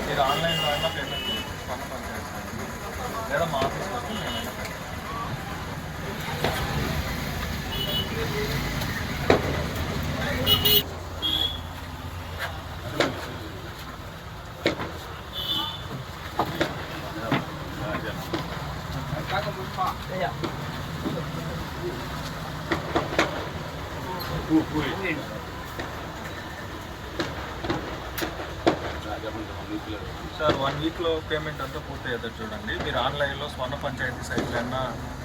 మీరు ఆన్లైన్లో అయినా పేమెంట్ లేదా మా ఆఫీస్కి వస్తే మేమైనా సార్ 1 వీక్లో పేమెంట్ అంతా పూర్తయ్యేది చూడండి. మీరు ఆన్లైన్లో స్వర్ణ పంచాయతీ సైట్లైనా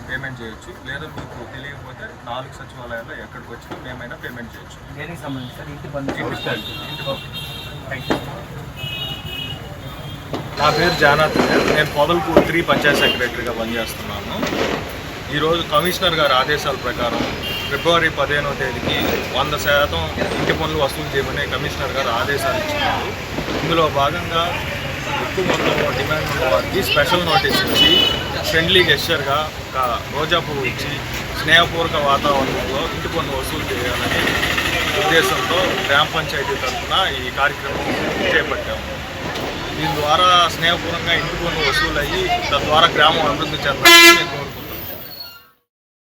పేమెంట్ చేయొచ్చు, లేదా మీకు తెలియకపోతే 4 సచివాలయాల్లో ఎక్కడికి వచ్చినా మేమైనా పేమెంట్ చేయొచ్చు. దేనికి సంబంధించి నా పేరు జానాథ్, నేను పొదలకూరు 3 పంచాయత్ సెక్రటరీగా పనిచేస్తున్నాను. ఈరోజు కమిషనర్ గారి ఆదేశాల ప్రకారం ఫిబ్రవరి 15వ తేదీకి 100% ఇంటి పనులు వసూలు చేయమని కమిషనర్ గారు ఆదేశాలు ఇచ్చినారు. ఇందులో భాగంగా ఎక్కువ మొత్తంలో డిమాండ్ ఉన్న వారికి స్పెషల్ నోటీస్ ఇచ్చి ఫ్రెండ్లీ గెస్చర్గా ఒక రోజా పువ్వు ఇచ్చి స్నేహపూర్వక వాతావరణంలో ఇంటి పన్ను వసూలు చేయాలనే ఉద్దేశంతో గ్రామ పంచాయతీ తరఫున ఈ కార్యక్రమం చేపట్టాము. దీని ద్వారా స్నేహపూర్వకంగా ఇంటి పన్ను వసూలు అయ్యి తద్వారా గ్రామం అభివృద్ధి చెందాలని